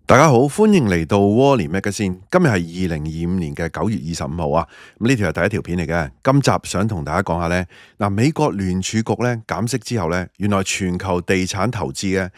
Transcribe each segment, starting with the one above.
大家好，歡迎嚟到窩連 Magazine。今日係2025年嘅9月25號啊。呢條係第一條片嚟嘅。今集想同大家講下呢，美國聯儲局咧減息之後呢，原來全球地產投資咧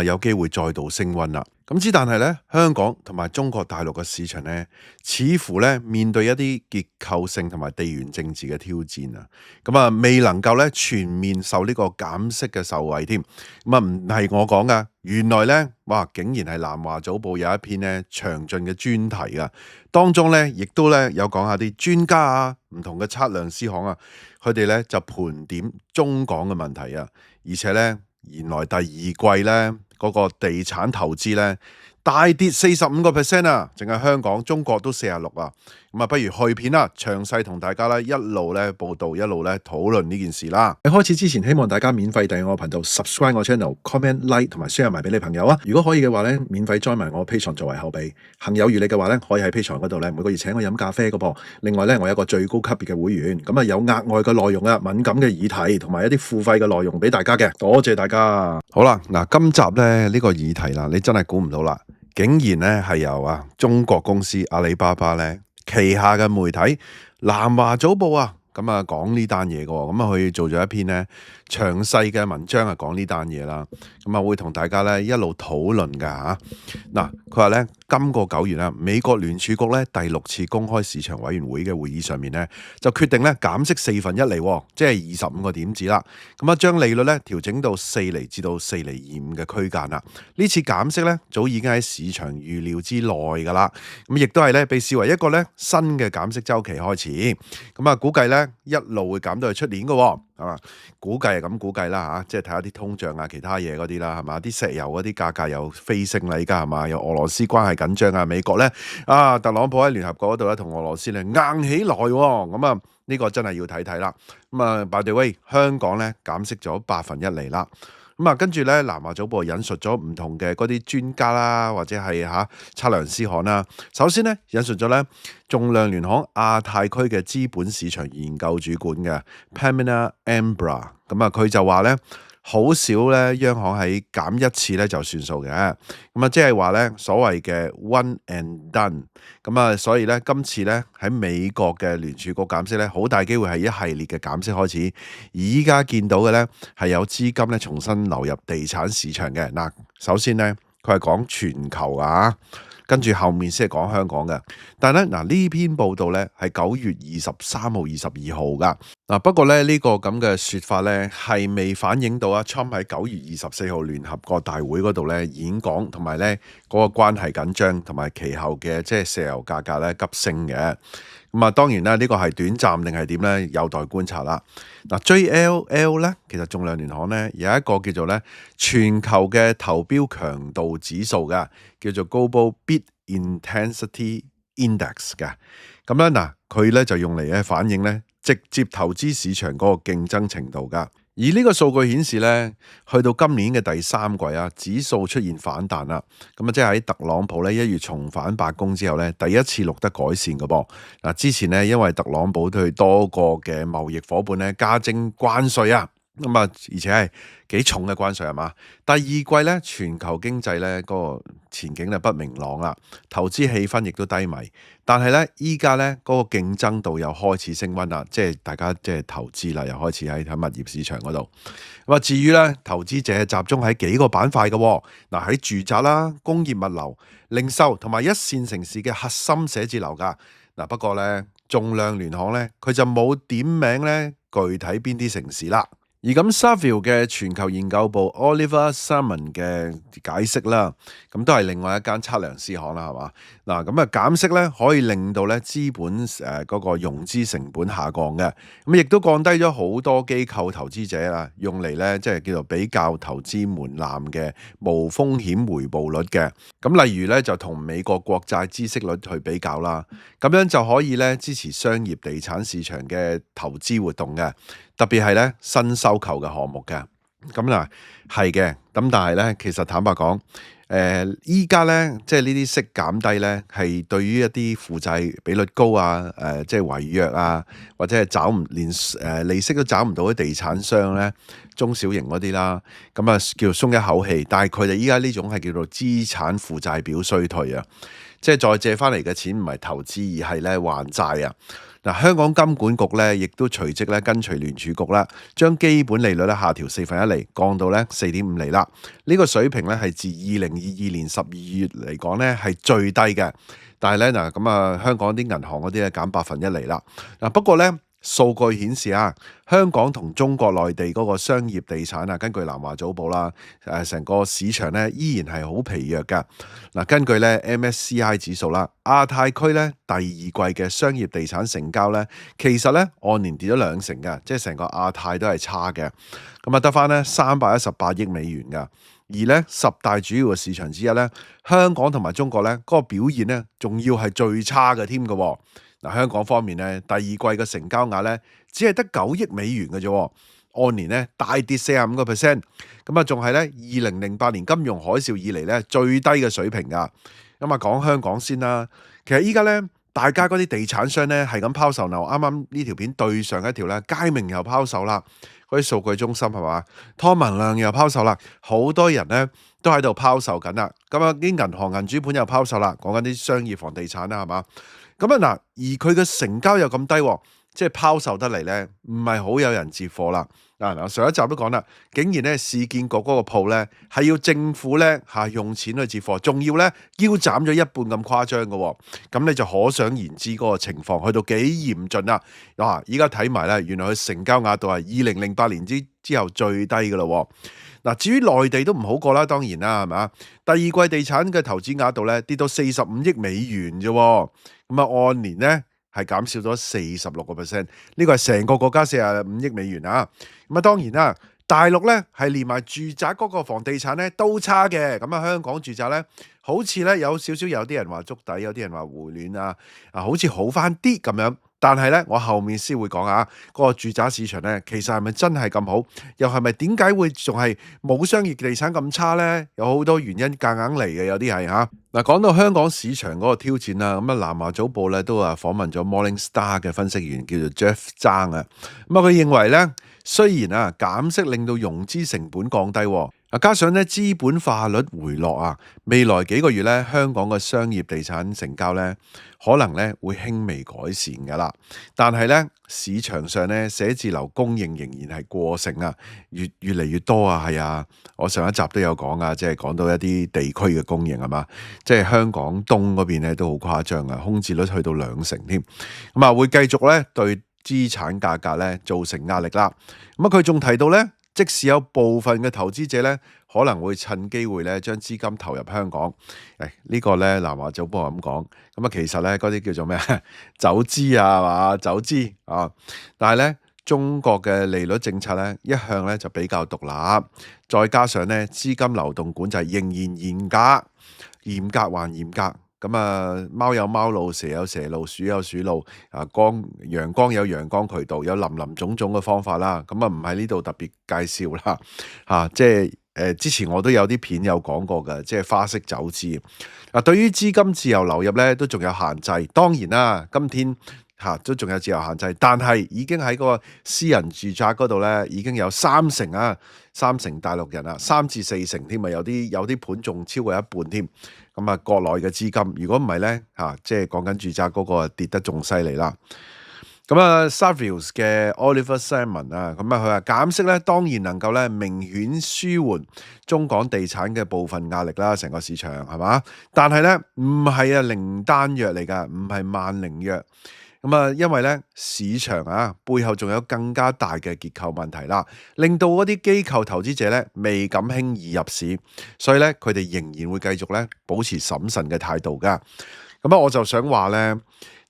有機會再度升溫啦。但係咧，香港同埋中國大陸嘅市場咧，似乎咧面對一啲結構性同埋地緣政治嘅挑戰啊。未能夠咧全面受呢個減息嘅受惠添。唔係我講噶，原來咧竟然係南華早報有一篇咧詳盡嘅專題啊。當中咧亦都咧有講下啲專家啊、唔同嘅測量師行啊，佢哋咧就盤點中港嘅問題啊。而且咧，原來第二季咧嗰個地產投資咧大跌45%啊，淨係香港、中國都46%啊。不如去片啦，詳細同大家咧一路咧報道，一路咧討論呢件事啦。喺開始之前，希望大家免費訂閱我頻道 ，subscribe 我 channel，comment like 同埋 share 埋俾你朋友啊。如果可以嘅話咧，免費 join 埋我 Patreon 作為後備。行有餘力嘅話咧，可以喺 Patreon 嗰度咧每個月請我飲咖啡嘅噃。另外咧，我有一個最高級別嘅會員，有額外嘅內容啊，敏感嘅議題同埋一啲付費嘅內容俾大家嘅。多謝大家。好啦，今集咧呢個議題啦，你真係估唔到啦，竟然咧係由中國公司阿里巴巴咧旗下嘅媒體南華早報啊，講呢單嘢嘅，佢做咗一篇咧詳細嘅文章講呢單嘢啦，會同大家咧一路討論噶吓。佢話咧今個9月美國聯儲局咧第6次公開市場委員會嘅會議上面咧就決定咧減息1/4厘，即係25個點子啦。將利率咧調整到4厘至到4厘25嘅區間啦。呢次減息咧早已經喺市場預料之內噶啦，亦都係咧被視為一個咧新嘅減息週期開始。估計咧一路會減到去出年嘅，係嘛？估計係咁估計啦吓，即係睇下啲通脹啊、其他嘢嗰啲啦，係嘛？啲石油嗰啲價格又飛升啦，而家係嘛？又俄羅斯關係緊張啊，美國咧特朗普喺聯合國嗰度咧同俄羅斯咧硬起來喎，呢個真係要睇睇啦。by the way， 香港咧減息咗1/8厘啦。跟住咧，南華早報引述咗唔同嘅嗰啲專家啦，或者係測量師行啦。首先咧，引述咗咧仲量聯行亞太區嘅資本市場研究主管嘅 Pamela Ambra， 佢就話咧，好少咧央行喺減一次咧就算數嘅，即係話咧所謂嘅 one and done，所以咧今次咧喺美國嘅聯儲局減息咧，好大機會係一系列嘅減息開始，而依家見到嘅咧係有資金咧重新流入地產市場嘅。首先咧佢係講全球啊。跟住後面先係講香港嘅，但係咧呢篇報道咧係9月23號、22號噶。不過咧呢個咁嘅說法咧係未反映到Trump 喺9月24號聯合國大會嗰度咧演講，同埋咧嗰個關係緊張，同埋其後嘅即係石油價格咧急升嘅。當然啦，呢個係短暫定係點咧，有待觀察啦。JLL 咧，其實仲量聯行咧有一個叫做咧全球嘅投標強度指數嘅，叫做 Global Bid Intensity Index 嘅。佢咧就用嚟咧反映咧直接投資市場嗰個競爭程度噶。而呢個數據顯示咧，去到今年嘅第3季指數出現反彈啦。即係喺特朗普咧1月重返白宮之後咧，第一次錄得改善嘅噃。之前咧因為特朗普對多個嘅貿易夥伴咧加徵關稅啊。而且係幾重嘅關稅係嘛？第二季咧，全球經濟咧嗰個前景就不明朗啦，投資氣氛亦都低迷。但係咧，依家咧嗰個競爭度又開始升溫啦，即係大家即係投資啦，又開始喺物業市場嗰度。至於咧，投資者集中喺幾個板塊嘅，喺住宅啦、工業物流、零售同埋一線城市嘅核心寫字樓噶。不過咧，仲量聯行咧，佢就冇點名咧具體邊啲城市啦。而Saville 嘅全球研究部 Oliver Simon 嘅解釋啦，都係另外一間測量師行啦，係嘛？減息咧可以令到咧資本嗰個融資成本下降嘅，亦都降低咗好多機構投資者用嚟咧即係叫做比較投資門檻嘅無風險回報率嘅。例如咧就同美國國債孳息率去比較啦，咁樣就可以咧支持商業地產市場嘅投資活動嘅。特別係咧新收購嘅項目嘅。咁嗱，係嘅，咁但係咧，其實坦白講，依家咧，即係呢啲息減低咧，係對於一啲負債比率高啊，即係違約啊，或者係找唔連利息都找唔到嘅地產商咧，中小型嗰啲啦，咁啊叫鬆一口氣。但係佢哋依家呢種係叫做資產負債表衰退啊，即係再借翻嚟嘅錢唔係投資而係咧還債啊。嗱，香港金管局咧，亦都隨即咧跟隨聯儲局啦，將基本利率咧下調1/4，降到咧4.5厘啦。呢個水平咧係自2022年12月嚟講咧係最低嘅。但係咧嗱咁啊，香港啲銀行嗰啲咧減1%啦。嗱不過咧，數據顯示啊，香港同中國內地嗰個商業地產啊，根據南華早報啦，成個市場咧依然係好疲弱㗎。嗱，根據咧 MSCI 指數啦，亞太區咧第二季嘅商業地產成交咧，其實咧按年跌咗2成㗎，即係成個亞太都係差嘅。咁啊得返咧318億美元㗎。而咧10大主要嘅市場之一咧，香港同埋中國咧嗰個表現咧，仲要係最差嘅添㗎。嗱，香港方面咧，第二季嘅成交額咧，只係得9億美元嘅啫，按年咧大跌45%，咁啊仲係咧2008年金融海嘯以嚟咧最低嘅水平㗎。咁啊講香港先啦，其實依家咧大家嗰啲地產商咧係咁拋售樓，啱啱呢條片對上一條咧，佳明又拋售啦，嗰啲數據中心係嘛，湯文亮又拋售啦，好多人咧都喺度拋售緊啦。咁啊啲銀行銀主盤又拋售啦，講緊啲商業房地產啦係嘛。咁啊嗱，而佢嘅成交又咁低，即係拋售得嚟咧，唔係好有人接貨啦。嗱，上一集都講啦，竟然咧市建局嗰個鋪咧係要政府咧用錢去接貨，仲要咧腰斬咗一半咁誇張嘅。咁你就可想而知嗰個情況去到幾嚴峻啦。嗱，依家睇埋咧，原來佢成交額度係2008年之後最低嘅咯。嗱，至於內地都唔好過啦，當然啦，係咪？第二季地產嘅投資額度咧跌到45億美元啫，咁啊按年咧係減少咗46%，呢個係成個國家45億美元啊。咁啊當然啦，大陸咧係連埋住宅嗰個房地產咧都差嘅，咁啊香港住宅咧好似咧有少少有啲人話築底，有啲人話回暖啊，好似好翻啲咁樣。但係咧，我後面先會講啊，嗰個住宅市場咧，其實係咪真係咁好？又係咪點解會仲係冇商業地產咁差咧？有好多原因夾硬嚟嘅，有啲係嚇。嗱，講到香港市場嗰個挑戰啦，咁啊南華早報咧都訪問咗 Morningstar 嘅分析員叫做 Jeff Zhang 啊，咁啊佢認為咧，雖然啊減息令到融資成本降低，加上咧資本化率回落啊，未來幾個月咧香港嘅商業地產成交咧可能咧會輕微改善噶啦，但係咧市場上咧寫字樓供應仍然係過剩啊，越嚟越多啊，係啊，我上一集都有講啊，即係講到一啲地區嘅供應係嘛，即係香港東嗰邊咧都好誇張啊，空置率去到2成添，咁啊會繼續咧對資產價格咧造成壓力啦。咁啊佢仲提到咧，即使有部分嘅投資者咧，可能會趁機會咧將資金投入香港。呢個咧南華早報咁講，咁啊其實咧嗰啲叫做咩走資啊嘛，走資啊。但係咧中國嘅利率政策咧一向咧就比較獨立，再加上咧資金流動管制仍然嚴格，嚴格還嚴格。咁啊，貓有貓路，蛇有蛇路，鼠有鼠路，陽光有陽光渠道，有林林種種嘅方法啦。咁啊，唔喺呢度特別介紹啦。即係之前我都有啲片有講過嘅，即係花式走資。對於資金自由流入咧，都仲有限制。當然啦，今天都仲有自由限制，但係已經喺個私人住宅嗰度咧，已經有3成啊，3成大陸人啊，3至4成添啊，有啲盤仲超過一半添。咁啊，國內嘅資金，如果唔係咧即係講緊住宅嗰個跌得仲犀利啦。咁啊 Savills 嘅 Oliver Salmon 啊，咁啊佢話減息咧，當然能夠咧明顯舒緩中港地產嘅部分壓力啦，成個市場係嘛？但係咧唔係靈丹藥嚟㗎，唔係萬靈藥。咁啊，因為咧市場背後仲有更加大嘅結構問題啦，令到嗰啲機構投資者咧未敢輕易入市，所以咧佢哋仍然會繼續咧保持審慎嘅態度㗎。咁我就想話咧，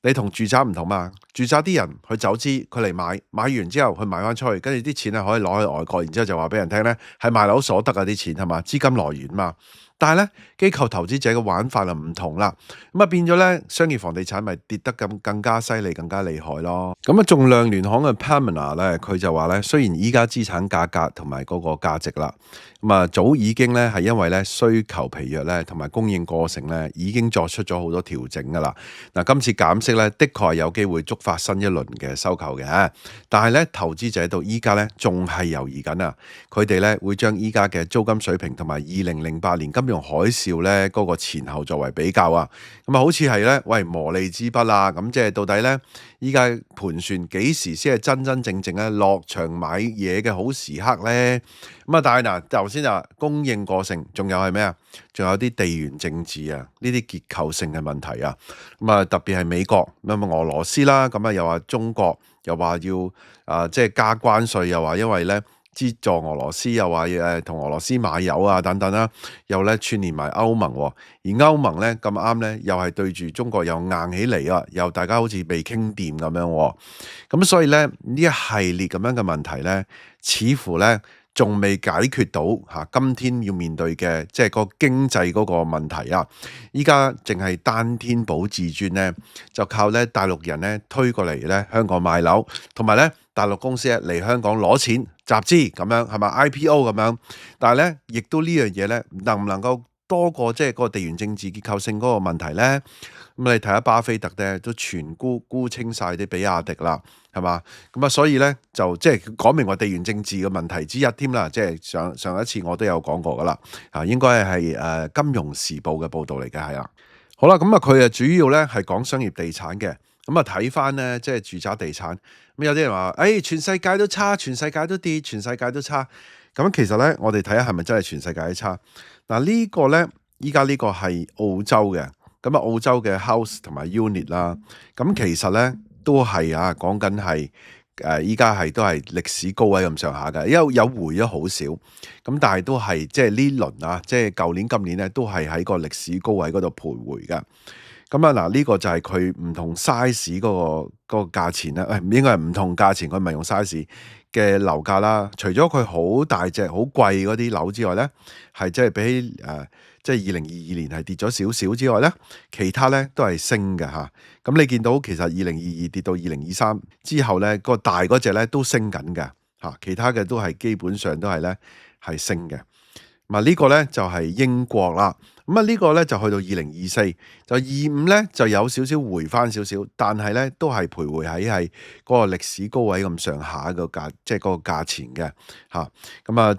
你同住宅唔同嘛，住宅啲人去走資，佢嚟買完之後佢賣翻出去，跟住啲錢可以攞去外國，然之後就話俾人聽咧係賣樓所得啲錢係嘛，資金來源嘛。但係咧機構投資者嘅玩法就唔同啦，咁啊變咗咧商業房地產咪跌得更加犀利、更加厲害咯。咁啊，仲量聯行嘅 Pamela 咧，佢就話咧，雖然依家資產價格同埋嗰個價值啦，咁啊早已經咧係因為咧需求疲弱咧同埋供應過剩咧，已經作出咗好多調整噶啦。嗱，今次減息咧，的確係有機會觸發新一輪嘅收購嘅，但係咧投資者到依家咧仲係猶豫緊啊，佢哋咧會將依家嘅租金水平同埋2008年金融海嘯咧嗰個前後作為比較啊，咁啊好似係咧喂磨利之筆啦，咁即係到底咧依家盤算幾時先係真真正正咧落場買嘢嘅好時刻咧？咁啊，但係嗱頭先就話供應過剩，仲有係咩啊？仲有啲地緣政治啊，呢啲結構性嘅問題啊，咁啊特別係美國咁啊俄羅斯啦，咁啊又話中國又話要即係加關稅，又話因為咧資助俄羅斯，又話同俄羅斯買油啊等等啦，又咧串連埋歐盟喎，而歐盟咧咁啱咧又係對住中國又硬起嚟啊，又大家好似未傾掂咁樣喎，咁所以咧呢一系列咁樣嘅問題咧，似乎咧仲未解決到今天要面對嘅即係個經濟嗰個問題啊！依家淨係單天保至尊咧，就靠咧大陸人咧推過嚟咧香港買樓，同埋咧大陸公司咧嚟香港攞錢集資咁樣係咪 IPO 咁樣？但係咧，亦都呢樣嘢咧，能唔能夠多過即係個地緣政治結構性嗰個問題咧？咁你睇下巴菲特咧都全沽清晒啲比亞迪啦，係嘛？咁啊，所以咧就即係講明話地緣政治嘅問題之一添啦。即係上一次我都有講過噶啦，應該係金融時報嘅報導嚟嘅，係啦。好啦，咁啊佢主要咧係講商業地產嘅。咁啊睇翻咧即係住宅地產，咁有啲人話全世界都差，全世界都跌，全世界都差。咁其實咧我哋睇下係咪真係全世界都差？嗱呢個咧依家呢個係澳洲嘅。咁啊，澳洲嘅 house 同埋 unit 啦，咁其實咧都係講緊係依家係都係歷史高位咁上下嘅，有回咗好少，咁但係都係即係呢輪啊，即係舊年今年咧都係喺個歷史高位嗰度徘徊嘅。咁啊嗱，呢個就係佢唔同 size 嗰個價錢啦，唔應該係唔同價錢，佢唔係用 size 嘅樓價啦。除咗佢好大隻、好貴嗰啲樓之外咧，係即係比起即係2022年係跌咗少少之外咧，其他咧都係升嘅嚇。咁你見到其實2022跌到2023之後咧，個大嗰隻咧都升緊嘅嚇，其他嘅都係基本上都係咧係升嘅。嗱呢個咧就係英國啦。咁啊呢個咧就去到2024，就25咧就有少少回翻少少，但係咧都係徘徊喺係嗰個歷史高位咁上下個價，即係嗰個價錢嘅嚇。咁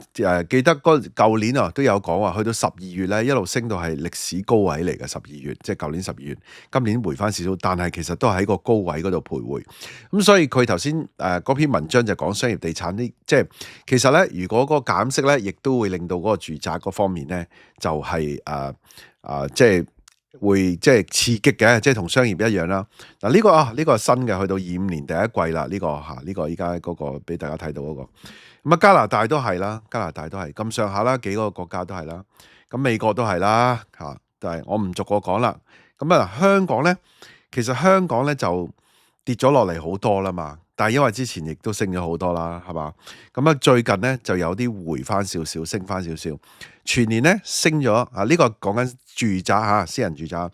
記得舊年都有講話，去到12月咧一路升到係歷史高位嚟嘅12月，即係舊年12月，今年回翻少少，但係其實都係喺個高位嗰度徘徊。咁所以佢頭先嗰篇文章就講商業地產啲，即係其實咧如果嗰個減息咧，亦都會令到嗰個住宅嗰方面咧就係即係會即係刺激嘅，即係同商業一樣啦。嗱呢個係新嘅，去到25年第一季啦。呢個依家嗰個俾大家睇到嗰個。咁啊加拿大都係啦，加拿大都係咁上下啦，幾個國家都係啦。咁美國都係啦，但係我唔逐個講啦。咁啊香港咧，其實香港咧就跌咗落嚟好多啦嘛。但係因為之前亦都升咗好多啦，係嘛？咁啊最近咧就有啲回翻少少，升翻少少。全年咧升咗呢個講緊住宅私人住宅。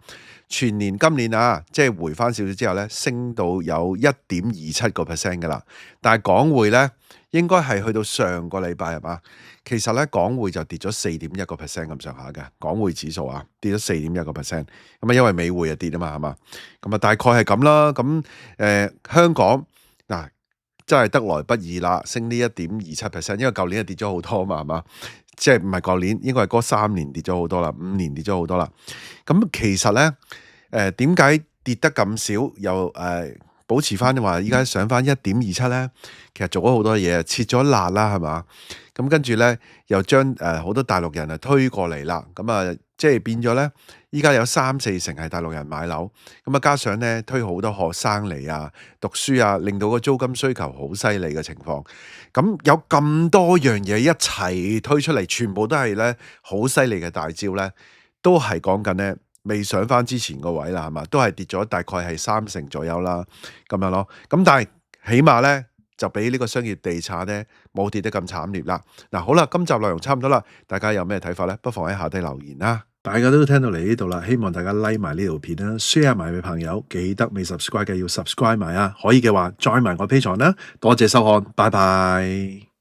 全年今年即係回翻少少之後咧，升到有1.27%㗎啦。但係港匯咧應該係去到上個禮拜係嘛？其實咧港匯就跌咗4.1%咁上下嘅，港匯指數跌咗4.1%。咁啊因為美匯跌啊嘛，係嘛？咁啊大概係咁啦。咁香港。真係得來不易啦，升呢1.27%，因為舊年係跌咗好多嘛，係嘛？即係唔係舊年，應該係嗰3年跌咗好多啦，5年跌咗好多啦。咁其實咧，點解跌得咁少，又保持翻話依家上翻1.27咧？其實做咗好多嘢，切咗辣啦，係嘛？咁跟住咧，又將好多大陸人推過嚟啦，咁即係變咗咧，依家有3-4成係大陸人買樓，咁加上咧推好多學生嚟讀書令到個租金需求好犀利嘅情況，咁有咁多樣嘢一齊推出嚟，全部都係咧好犀利嘅大招咧，都係講緊咧未上翻之前個位啦，係嘛？都係跌咗大概係3成左右啦，咁樣咯。咁但係起碼咧就比呢個商業地產咧冇跌得咁慘烈啦。嗱，好啦，今集內容差唔多啦，大家有咩睇法咧？不妨喺下低留言啦。大家都聽到嚟呢度啦，希望大家 like 埋呢條片啦 ，share 埋俾朋友，記得未 subscribe 嘅要 subscribe 埋啊！可以嘅話 join 埋我 Patreon啦，多謝收看，拜拜。